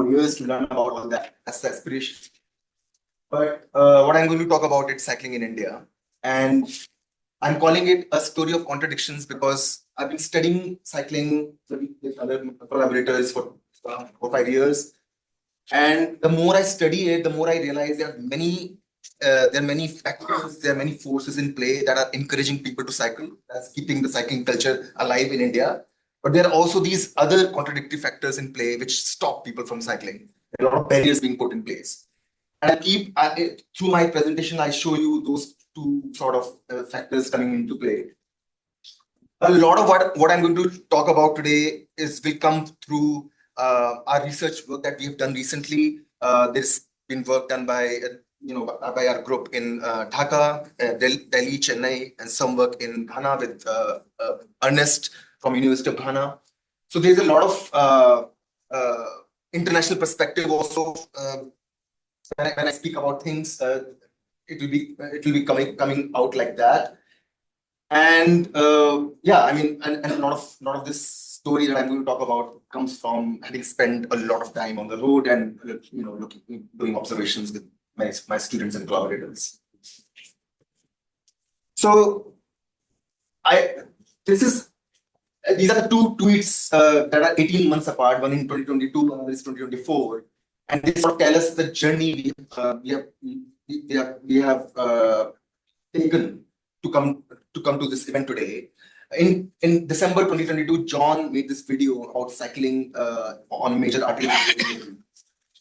for years to learn about all that. That's the aspiration. But what I'm going to talk about is cycling in India. And I'm calling it a story of contradictions because I've been studying cycling with other collaborators for 5 years. And the more I study it, the more I realize there are many factors, there are many forces in play that are encouraging people to cycle. That's keeping the cycling culture alive in India. But there are also these other contradictory factors in play which stop people from cycling. There are a lot of barriers being put in place. And through my presentation, I show you those two sort of factors coming into play. A lot of what I'm going to talk about today will come through our research work that we've done recently. There's been work done by by our group in Dhaka, Delhi, Chennai, and some work in Ghana with Ernest from University of Ghana. So there's a lot of international perspective also. When I speak about things, it will be coming out like that. And yeah, I mean, and a lot of this story that I'm going to talk about comes from having spent a lot of time on the road and doing observations with my students and collaborators. So these are the two tweets that are 18 months apart, one in 2022, one is 2024, and they sort of tell us the journey we have taken to come to this event today. In December 2022, John made this video about cycling on major arteries.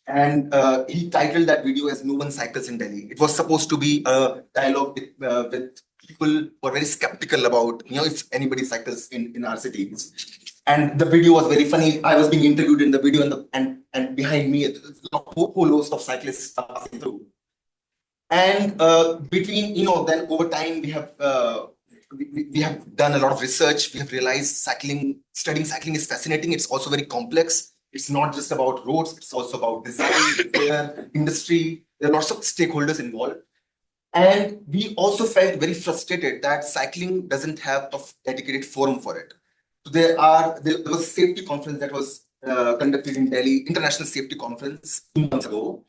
And he titled that video as "No One Cycles in Delhi." It was supposed to be a dialogue with people who are very skeptical about if anybody cycles in our cities. And the video was very funny. I was being interviewed in the video, and behind me, a whole host of cyclists passing through. And between then over time, we have done a lot of research. We have realized studying cycling is fascinating. It's also very complex. It's not just about roads, it's also about design, industry. There are lots of stakeholders involved. And we also felt very frustrated that cycling doesn't have a dedicated forum for it. So there was a safety conference that was conducted in Delhi, International Safety Conference 2 months ago.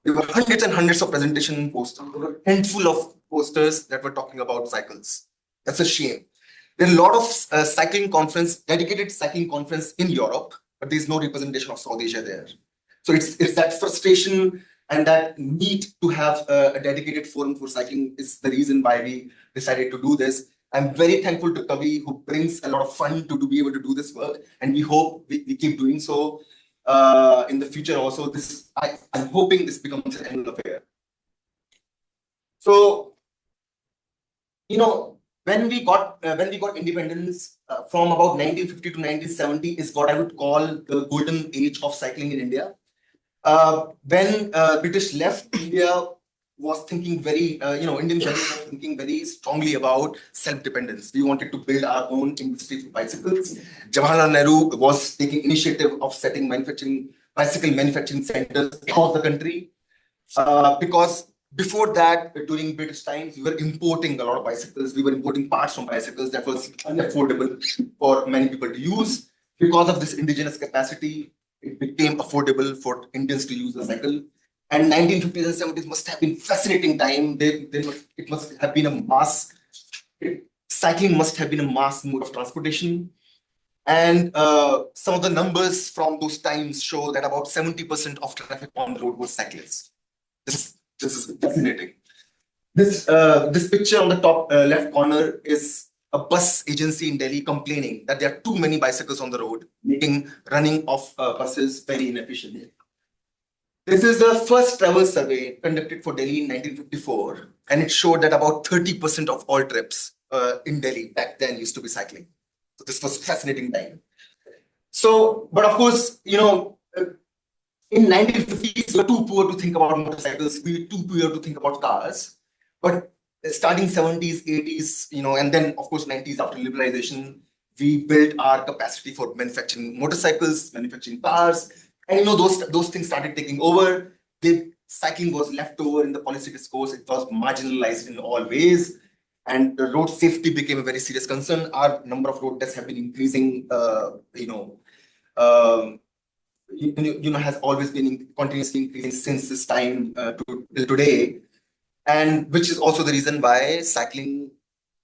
There were hundreds and hundreds of presentation posters. There were a handful of posters that were talking about cycles. That's a shame. There are a lot of dedicated cycling conference in Europe, but there's no representation of South Asia there. So it's that frustration and that need to have a dedicated forum for cycling is the reason why we decided to do this. I'm very thankful to Kavi, who brings a lot of fun to be able to do this work, and we hope we keep doing so in the future also. I'm hoping this becomes an annual affair. So, when we got independence from about 1950 to 1970 is what I would call the golden age of cycling in India. When British left, India was thinking Indian was thinking very strongly about self-dependence. We wanted to build our own industry for bicycles. Jawaharlal Nehru was taking initiative of setting bicycle manufacturing centers across the country. Because before that, during British times, we were importing a lot of bicycles. We were importing parts from bicycles that was unaffordable for many people to use. Because of this indigenous capacity, it became affordable for Indians to use the cycle. And 1950s and 70s must have been fascinating time. It must have been cycling must have been a mass mode of transportation. And some of the numbers from those times show that about 70% of traffic on the road was cyclists. This is fascinating. This picture on the top left corner is a bus agency in Delhi complaining that there are too many bicycles on the road, making running of buses very inefficient. This is the first travel survey conducted for Delhi in 1954, and it showed that about 30% of all trips in Delhi back then used to be cycling. So this was a fascinating time. So, but of course, in 1950s, we were too poor to think about motorcycles. We were too poor to think about cars. But starting 70s, 80s, and then of course 90s after liberalization, we built our capacity for manufacturing motorcycles, manufacturing cars. And those things started taking over. Cycling was left over in the policy discourse. It was marginalized in all ways. And the road safety became a very serious concern. Our number of road deaths have been increasing, has always been continuously increasing since this time to till today, and which is also the reason why cycling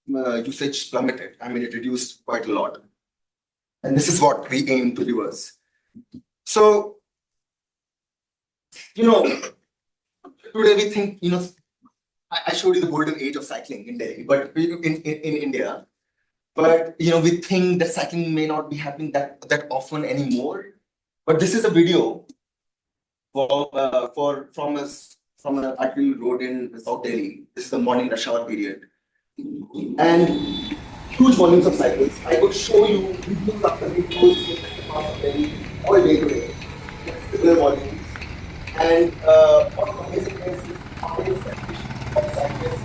usage plummeted. I mean, it reduced quite a lot, and this is what we aim to reverse. So, you know, today we think, I showed you the golden age of cycling in Delhi, but in India, but we think that cycling may not be happening that often anymore. But this is a video for from an arterial road in South Delhi. This is the morning rush hour period, and huge volumes of cycles. I could show you videos after videos in different parts of Delhi all day today. Similar volumes, and what amazing is how many of cyclists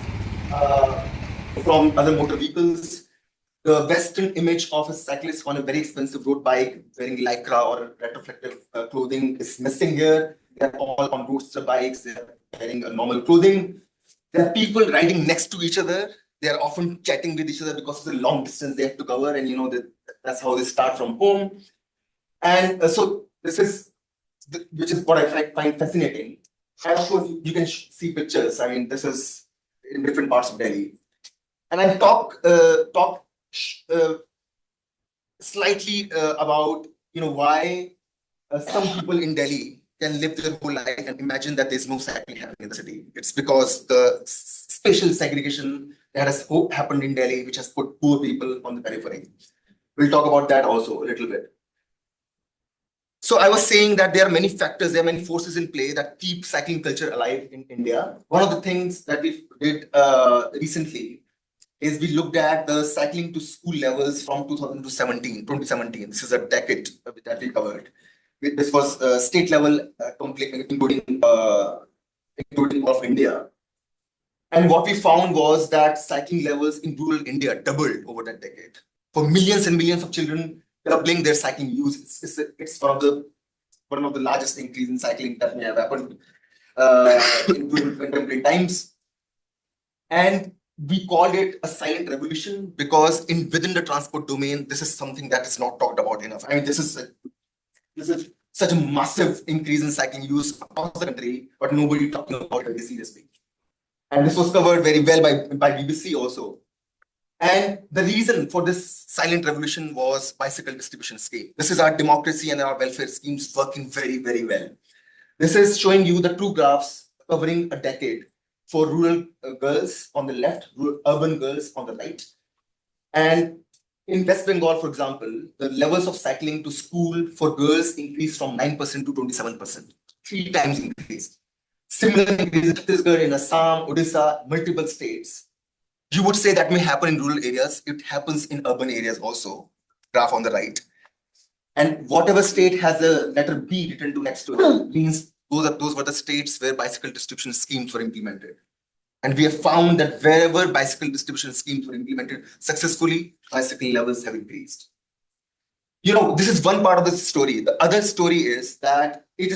from other motor vehicles. The Western image of a cyclist on a very expensive road bike wearing lycra or retroflective clothing is missing here. They're all on roadster bikes. They're wearing a normal clothing. There are people riding next to each other. They are often chatting with each other because of the long distance they have to cover, and that's how they start from home. And so this is, which is what I find fascinating. And of course, you can see pictures. I mean, this is in different parts of Delhi. And I talk uh, slightly about why some people in Delhi can live their whole life and imagine that there's no cycling happening in the city. It's because the spatial segregation that has happened in Delhi, which has put poor people on the periphery. We'll talk about that also a little bit. So I was saying that there are many factors, there are many forces in play that keep cycling culture alive in India. One of the things that we did recently is we looked at the cycling to school levels from 2017. This is a decade that we covered. This was state level, including all of India. And what we found was that cycling levels in rural India doubled over that decade. For millions and millions of children doubling their cycling use, it's one of the largest increase in cycling that may have happened in contemporary times. And we called it a silent revolution because within the transport domain, this is something that is not talked about enough. I mean, this is such a massive increase in cycling use across the country, but nobody talking about it seriously. And this was covered very well by BBC also. And the reason for this silent revolution was bicycle distribution scheme. This is our democracy and our welfare schemes working very, very well. This is showing you the two graphs covering a decade for rural girls on the left, urban girls on the right. And in West Bengal, for example, the levels of cycling to school for girls increased from 9% to 27%, 3 times increased. Similar increase in Chhattisgarh, in Assam, Odisha, multiple states. You would say that may happen in rural areas. It happens in urban areas also, graph on the right. And whatever state has a letter B written to next to it means those were the states where bicycle distribution schemes were implemented. And we have found that wherever bicycle distribution schemes were implemented successfully, bicycle levels have increased. This is one part of the story. The other story is that it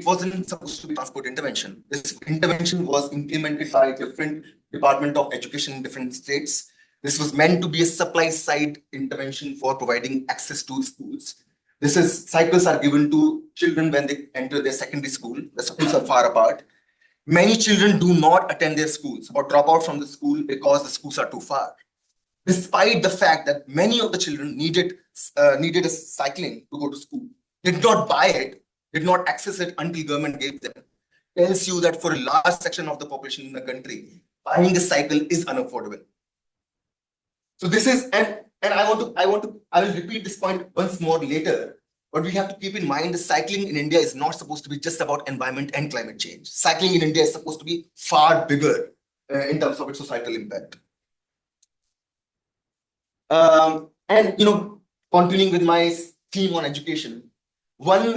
wasn't supposed to be transport intervention. This intervention was implemented by different Department of Education in different states. This was meant to be a supply side intervention for providing access to schools. Cycles are given to children when they enter their secondary school. The schools are far apart. Many children do not attend their schools or drop out from the school because the schools are too far. Despite the fact that many of the children needed a cycling to go to school, did not buy it, did not access it until government gave them. Tells you that for a large section of the population in the country, buying a cycle is unaffordable. So this is, and I will repeat this point once more later. But we have to keep in mind that cycling in India is not supposed to be just about environment and climate change. Cycling in India is supposed to be far bigger in terms of its societal impact. And continuing with my theme on education, one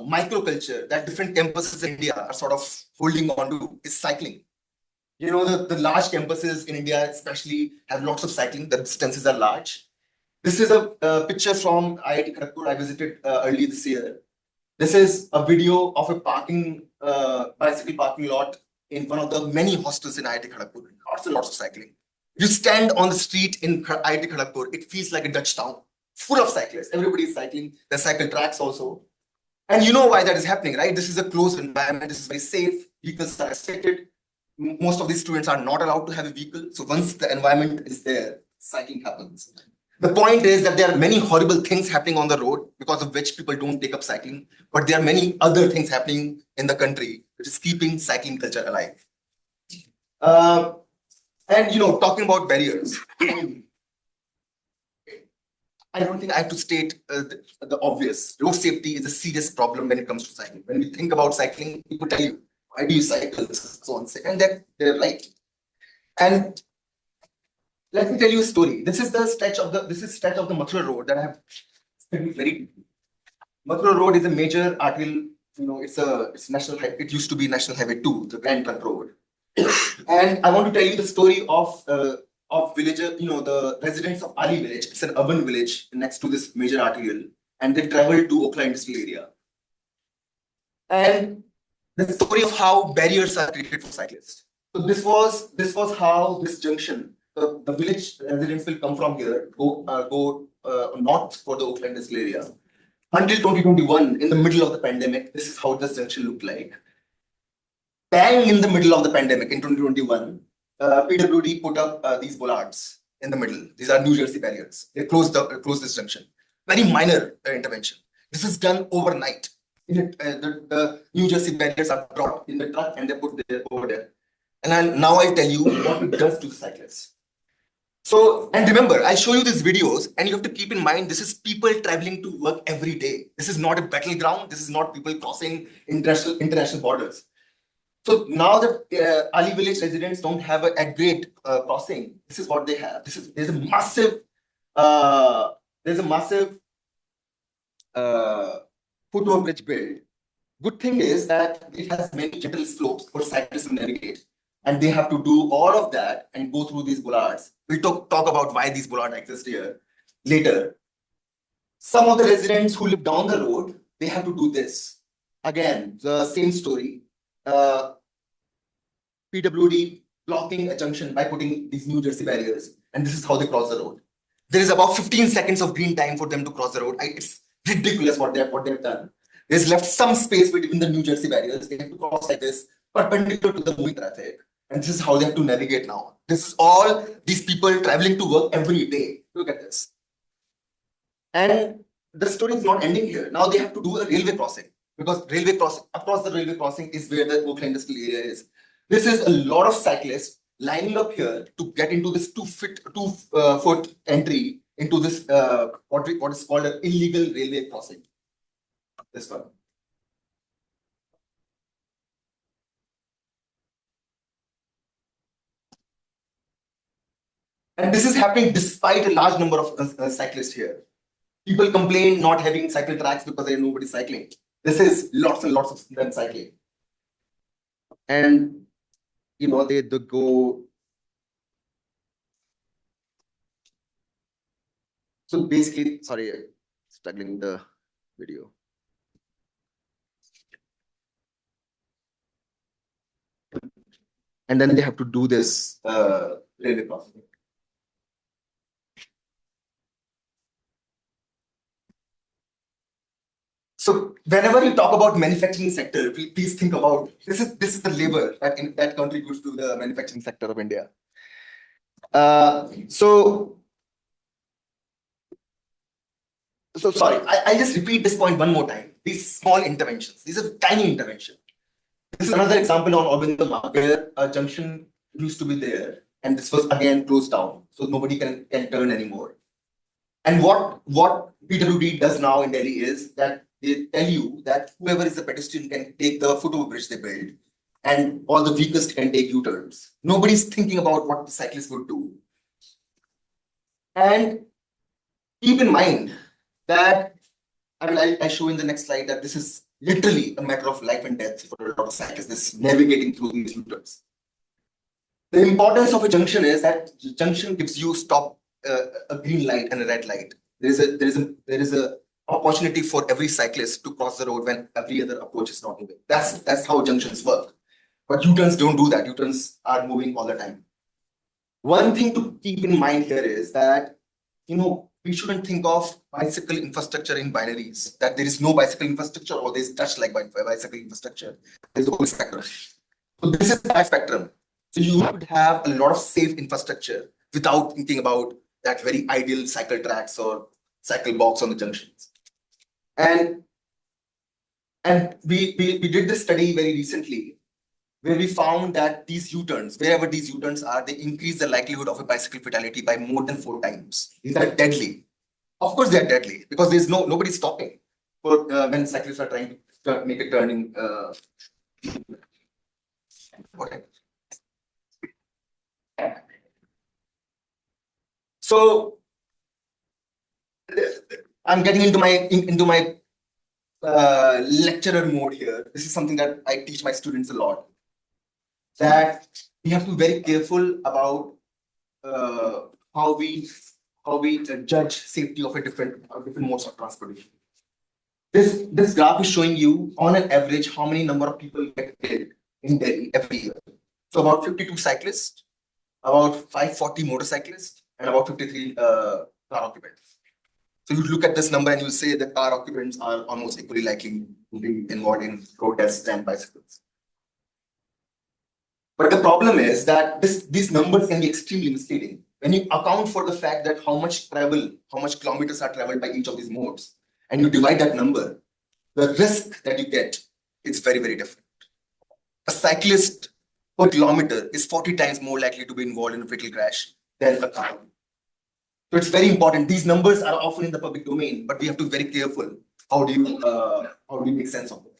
microculture that different campuses in India are sort of holding on to is cycling. The large campuses in India especially have lots of cycling. The distances are large. This is a picture from IIT Kharagpur I visited early this year. This is a video of a bicycle parking lot in one of the many hostels in IIT Kharagpur. Lots and lots of cycling. You stand on the street in IIT Kharagpur, it feels like a Dutch town, full of cyclists. Everybody is cycling. There are cycle tracks also. And you know why that is happening, right? This is a closed environment. This is very safe. Vehicles are restricted. Most of these students are not allowed to have a vehicle. So once the environment is there, cycling happens. The point is that there are many horrible things happening on the road because of which people don't take up cycling. But there are many other things happening in the country which is keeping cycling culture alive. Uh, and talking about barriers, I don't think I have to state the obvious. Road safety is a serious problem when it comes to cycling. When we think about cycling, people tell you, "Why do you cycle?" So on, and that they're right. And let me tell you a story. This is stretch of the Mathura Road that I have studied very deeply. Mathura Road is a major arterial. It's national. It used to be National Highway 2, the Grand Trunk Road. And I want to tell you the story of villager. The residents of Ali village. It's an urban village next to this major arterial, and they travel to Okhla industrial area. And the story of how barriers are created for cyclists. So this was how this junction. The village residents will come from here, go north for the Oakland industrial area. Until 2021, in the middle of the pandemic, this is how this junction looked like. Bang in the middle of the pandemic in 2021, PWD put up these bollards in the middle. These are New Jersey barriers. They closed this junction. Very minor intervention. This is done overnight. The New Jersey barriers are brought in the truck and they put there over there. And now I'll tell you what it does to the cyclists. So, and remember, I show you these videos, and you have to keep in mind this is people traveling to work every day. This is not a battleground. This is not people crossing international borders. So now the Ali village residents don't have a at-grade crossing. This is what they have. There's a massive foot overbridge built. Good thing is that it has many gentle slopes for cyclists to navigate, and they have to do all of that and go through these bollards. We'll talk about why these bollards exist here later. Some of the residents who live down the road, they have to do this. Again, the same story. PWD blocking a junction by putting these New Jersey barriers, and this is how they cross the road. There is about 15 seconds of green time for them to cross the road. It's ridiculous what they've done. There's left some space between the New Jersey barriers. They have to cross like this, perpendicular to the moving traffic. And this is how they have to navigate now. This is all these people traveling to work every day. Look at this. And the story is not ending here. Now they have to do a railway crossing, because across the railway crossing is where the Oakland industrial area is. This is a lot of cyclists lining up here to get into this 2 foot entry into this what is called an illegal railway crossing. This one. And this is happening despite a large number of cyclists here. People complain not having cycle tracks because there's nobody cycling. This is lots and lots of them cycling. And they go. So basically, sorry, struggling with the video. And then they have to do this railway crossing. So whenever you talk about manufacturing sector, please think about this is the labor that contributes to the manufacturing sector of India. So sorry, I just repeat this point one more time. These small interventions, these are tiny interventions. This is another example on Albany Mark where a junction used to be there, and this was again closed down, so nobody can turn anymore. And what PWD does now in Delhi is that they tell you that whoever is the pedestrian can take the foot bridge they build, and all the vehicles can take U-turns. Nobody's thinking about what the cyclists would do. And keep in mind that I show in the next slide that this is literally a matter of life and death for a lot of cyclists. This navigating through these U-turns. The importance of a junction is that the junction gives you a green light and a red light. There is a opportunity for every cyclist to cross the road when every other approach is not moving. That's how junctions work. But U-turns don't do that. U-turns are moving all the time. One thing to keep in mind here is that we shouldn't think of bicycle infrastructure in binaries, that there is no bicycle infrastructure or there's touch like bicycle infrastructure. There's the whole spectrum. So this is that spectrum. So you would have a lot of safe infrastructure without thinking about that very ideal cycle tracks or cycle box on the junctions. And we did this study very recently where we found that these U-turns, wherever these U-turns are, they increase the likelihood of a bicycle fatality by more than 4 times. These are deadly. Of course, they are deadly because there's nobody stopping for when cyclists are trying to make a turning. Okay. So I'm getting into my lecturer mode here. This is something that I teach my students a lot. That we have to be very careful about how we judge safety of different modes of transportation. This graph is showing you on an average how many number of people get killed in Delhi every year. So about 52 cyclists, about 540 motorcyclists, and about 53 car occupants. So you look at this number and you say that car occupants are almost equally likely to be involved in protests than bicycles. But the problem is that these numbers can be extremely misleading. When you account for the fact that how much kilometers are traveled by each of these modes, and you divide that number, the risk that you get is very, very different. A cyclist per kilometer is 40 times more likely to be involved in a fatal crash than a car. So it's very important. These numbers are often in the public domain, but we have to be very careful. How do you make sense of it?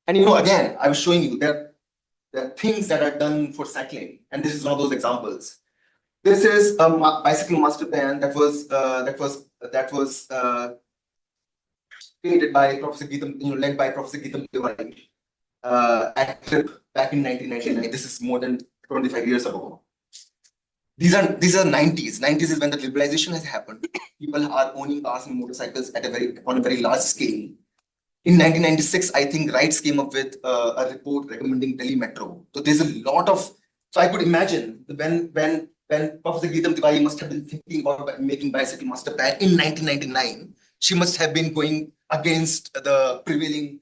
And again, I was showing you that there are things that are done for cycling, and this is one of those examples. This is a bicycle master plan that was created by Professor Geetam, led by Professor Geetam Tiwari at TRIP back in 1999. This is more than 25 years ago. These are 90s. 90s is when the liberalization has happened. People are owning cars and motorcycles on a very large scale. In 1996, I think RIDES came up with a report recommending Delhi Metro. So there's a lot of. So I could imagine when Professor Geetam Tiwari must have been thinking about making bicycle master plan in 1999, she must have been going against the prevailing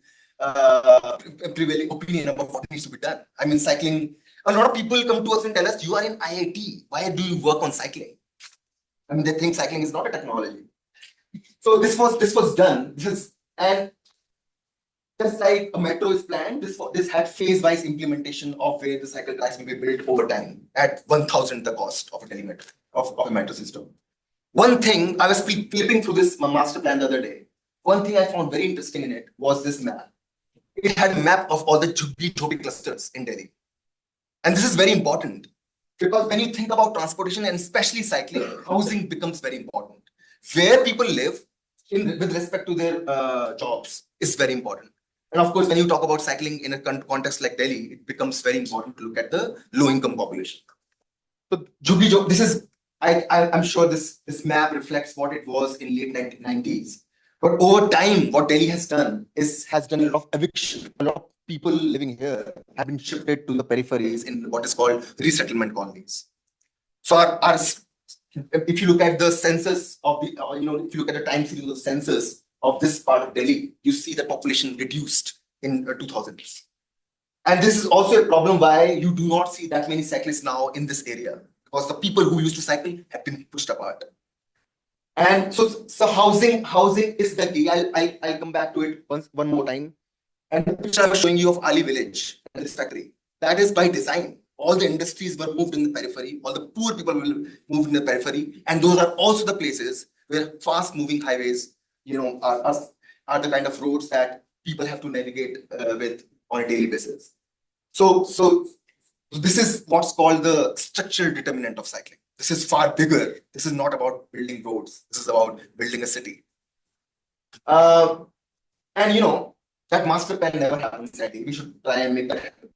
opinion about what needs to be done. I mean, cycling. A lot of people come to us and tell us, "You are in IIT. Why do you work on cycling?" I mean, they think cycling is not a technology. So this was done. And just like a metro is planned, this had phase-wise implementation of where the cycle tracks will be built over time at 1,000 the cost of a Delhi metro of a metro system. One thing I was flipping through this master plan the other day. One thing I found very interesting in it was this map. It had a map of all the Jhuppi clusters in Delhi. And this is very important because when you think about transportation and especially cycling, housing becomes very important. Where people live with respect to their jobs is very important. And of course, when you talk about cycling in a context like Delhi, it becomes very important to look at the low-income population. So Jhuppi, this is, I'm sure this map reflects what it was in late 1990s. But over time, what Delhi has done has done a lot of eviction. A lot of people living here have been shifted to the peripheries in what is called resettlement colonies. So if you look at the census of the, if you look at the time series of the census of this part of Delhi, you see the population reduced in 2000s. And this is also a problem why you do not see that many cyclists now in this area, because the people who used to cycle have been pushed apart. And so housing is the key. I'll come back to it one more time. And the picture I was showing you of Ali Village and this factory, that is by design. All the industries were moved in the periphery, all the poor people will move in the periphery, and those are also the places where fast-moving highways, are the kind of roads that people have to navigate with on a daily basis. So this is what's called the structural determinant of cycling. This is far bigger. This is not about building roads. This is about building a city. And that master plan never happens, sadly. We should try and make that happen.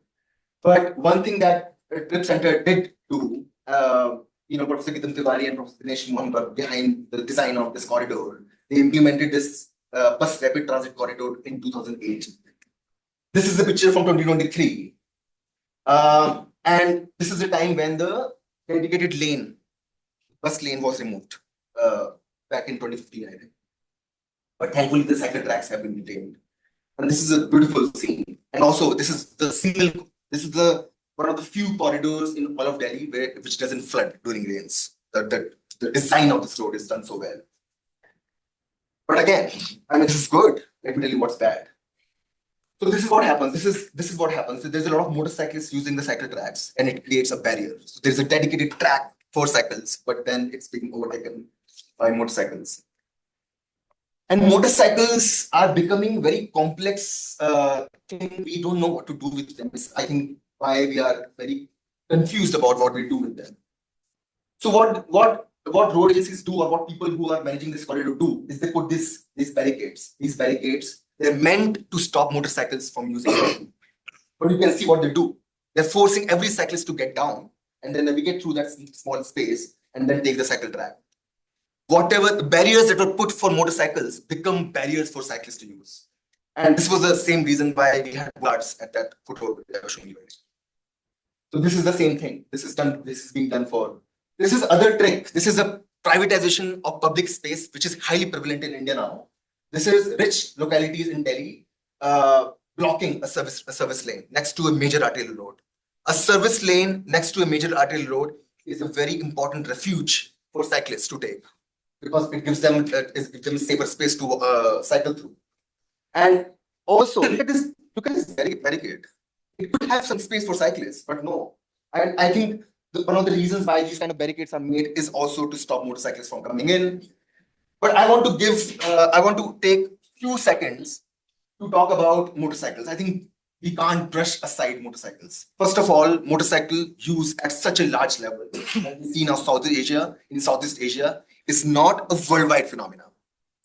But one thing that Trip Center did do, Professor Geetam Tiwari and Professor Dinesh Mohan were behind the design of this corridor. They implemented this bus rapid transit corridor in 2008. This is the picture from 2023. And this is the time when the dedicated lane bus lane was removed back in 2015, I think. But thankfully, the cycle tracks have been retained. And this is a beautiful scene. And also, this is the one of the few corridors in all of Delhi which doesn't flood during rains. The design of this road is done so well. But again, I mean, this is good. Let me tell you what's bad. So this is what happens. This is what happens. So there's a lot of motorcyclists using the cycle tracks, and it creates a barrier. So there's a dedicated track for cycles, but then it's being overtaken by motorcycles. And motorcycles are becoming very complex thing. We don't know what to do with them. I think why we are very confused about what we do with them. So what road agencies do, or what people who are managing this corridor do, is they put these barricades. These barricades, they're meant to stop motorcycles from using them. But you can see what they do. They're forcing every cyclist to get down and then navigate through that small space and then take the cycle track. Whatever the barriers that were put for motorcycles become barriers for cyclists to use. And this was the same reason why we had guards at that foothold that I was showing you. So this is the same thing. This is being done for. This is other trick. This is a privatization of public space, which is highly prevalent in India now. This is rich localities in Delhi blocking a service lane next to a major arterial road. A service lane next to a major arterial road is a very important refuge for cyclists to take, because it gives them safer space to cycle through. And also, look at this barricade. It could have some space for cyclists, but no. I think one of the reasons why these kind of barricades are made is also to stop motorcyclists from coming in. But I want to take few seconds to talk about motorcycles. I think we can't brush aside motorcycles. First of all, motorcycle use at such a large level, like we see now in Southeast Asia, is not a worldwide phenomenon.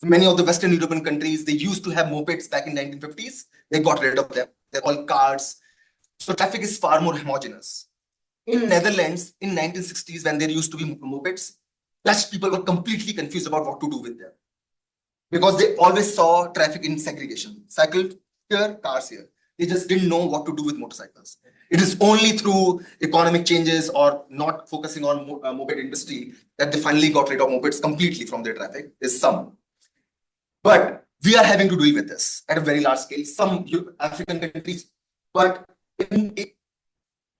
Many of the Western European countries, they used to have mopeds back in 1950s. They got rid of them. They're all cars. So traffic is far more homogeneous. In Netherlands, in 1960s, when there used to be mopeds, Dutch people were completely confused about what to do with them, because they always saw traffic in segregation. Cycle here, cars here. They just didn't know what to do with motorcycles. It is only through economic changes or not focusing on moped industry that they finally got rid of mopeds completely from their traffic. There's some. But we are having to deal with this at a very large scale. Some African countries, but in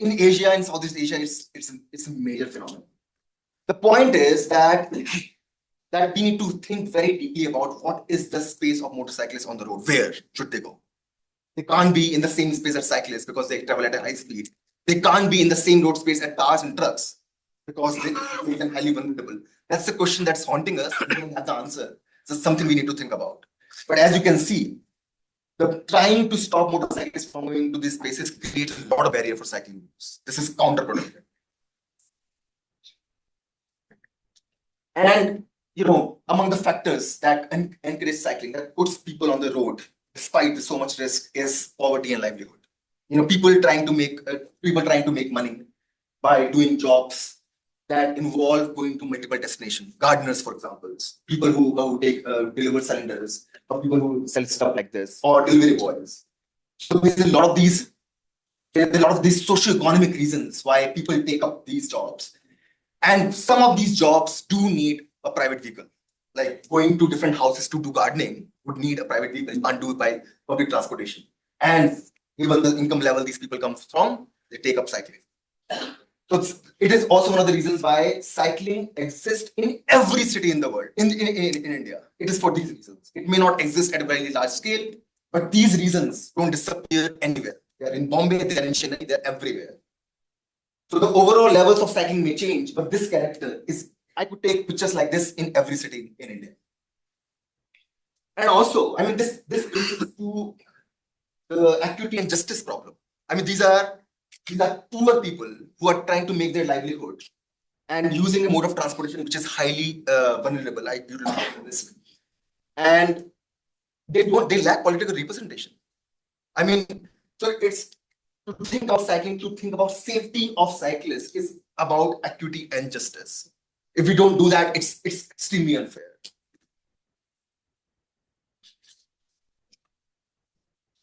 Asia and Southeast Asia, it's a major phenomenon. The point is that we need to think very deeply about what is the space of motorcyclists on the road. Where should they go? They can't be in the same space as cyclists because they travel at a high speed. They can't be in the same road space as cars and trucks because they make them highly vulnerable. That's the question that's haunting us. We don't have the answer. So it's something we need to think about. But as you can see, the trying to stop motorcyclists from going to these spaces creates a lot of barrier for cycling use. This is counterproductive. And among the factors that encourage cycling, that puts people on the road despite so much risk, is poverty and livelihood. People trying to make money by doing jobs that involve going to multiple destinations. Gardeners, for example, people who take deliver cylinders, or people who sell stuff like this, or delivery boys. So there's a lot of these socio-economic reasons why people take up these jobs. And some of these jobs do need a private vehicle. Like going to different houses to do gardening would need a private vehicle. You can't do it by public transportation. And given the income level these people come from, they take up cycling. So it is also one of the reasons why cycling exists in every city in the world, in India. It is for these reasons. It may not exist at a very large scale, but these reasons don't disappear anywhere. They're in Bombay, they're in Chennai, they're everywhere. So the overall levels of cycling may change, but this character is, I could take pictures like this in every city in India. And also, this brings us to the equity and justice problem. These are poor people who are trying to make their livelihood and using a mode of transportation which is highly vulnerable. And they lack political representation. So it's to think about cycling, to think about safety of cyclists is about equity and justice. If we don't do that, it's extremely unfair.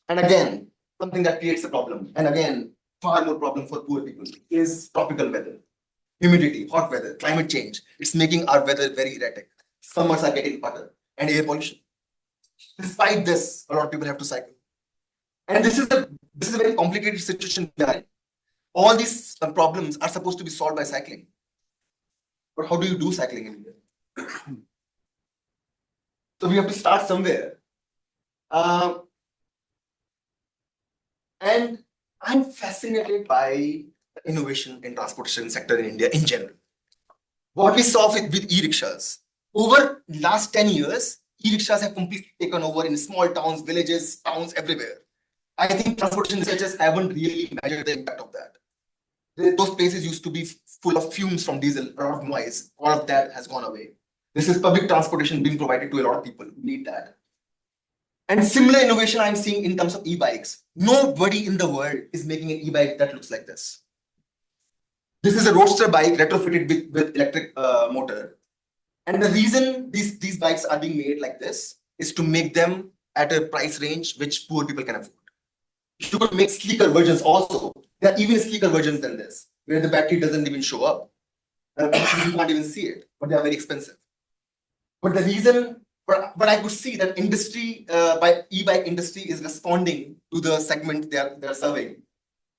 And again, something that creates a problem, and again, far more problem for poor people, is tropical weather. humidity, hot weather, climate change. It's making our weather very erratic. Summers are getting hotter, and air pollution. Despite this, a lot of people have to cycle. And this is a very complicated situation we are in. All these problems are supposed to be solved by cycling. But how do you do cycling in India? So we have to start somewhere. And I'm fascinated by the innovation in transportation sector in India in general. What we saw with e-rickshaws. Over last 10 years, e-rickshaws have completely taken over in small towns, villages, towns, everywhere. I think transportation researchers haven't really measured the impact of that. Those places used to be full of fumes from diesel, a lot of noise. All of that has gone away. This is public transportation being provided to a lot of people who need that. And similar innovation I'm seeing in terms of e-bikes. Nobody in the world is making an e-bike that looks like this. This is a roadster bike retrofitted with electric motor. And the reason these bikes are being made like this is to make them at a price range which poor people can afford. You could make sleeker versions also. There are even sleeker versions than this, where the battery doesn't even show up. You can't even see it, but they are very expensive. But the reason, but I could see that industry, by e-bike industry is responding to the segment they're serving.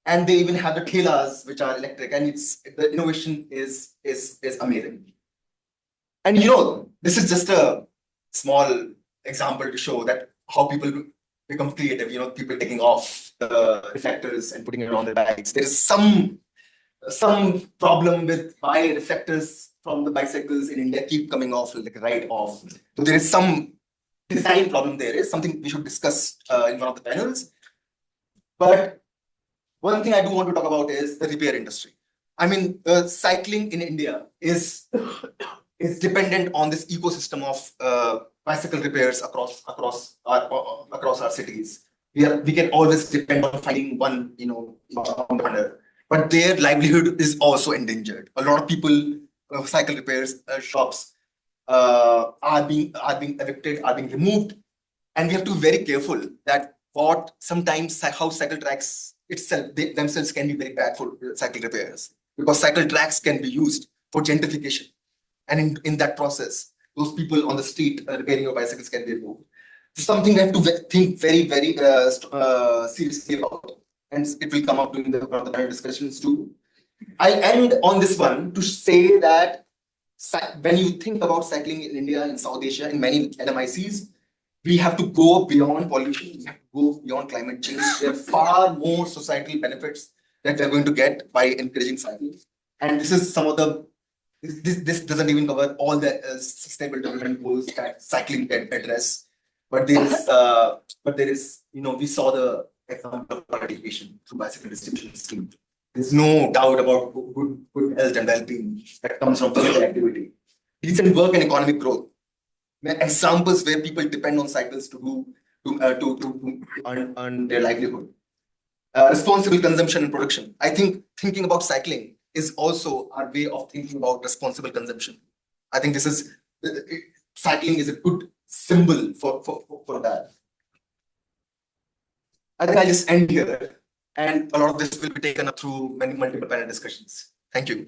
And they even have the thelas, which are electric, and the innovation is amazing. And this is just a small example to show that how people become creative. People taking off the reflectors and putting it on their bikes. There is some problem with why reflectors from the bicycles in India keep coming off, like right off. So there is some design problem there. Is something we should discuss in one of the panels. But one thing I do want to talk about is the repair industry. I mean, cycling in India is dependent on this ecosystem of bicycle repairs across our cities. We can always depend on finding one, partner, but their livelihood is also endangered. A lot of people, cycle repairs shops, are being evicted, are being removed, and we have to be very careful that sometimes how cycle tracks themselves can be very bad for cycle repairs, because cycle tracks can be used for gentrification. And in that process, those people on the street repairing your bicycles can be removed. It's something we have to think very, very seriously about. And it will come up during the panel discussions too. I end on this one to say that when you think about cycling in India and South Asia, in many LMICs, we have to go beyond pollution. We have to go beyond climate change. There are far more societal benefits that we are going to get by encouraging cycling. And this is some of the this doesn't even cover all the sustainable development goals that cycling can address. But there is, we saw the example of participation through bicycle distribution scheme. There's no doubt about good health and well-being that comes from physical activity. Decent work and economic growth. Examples where people depend on cycles to earn their livelihood. Responsible consumption and production. I think thinking about cycling is also our way of thinking about responsible consumption. I think cycling is a good symbol for that. I think I'll just end here, and a lot of this will be taken up through many multiple panel discussions. Thank you.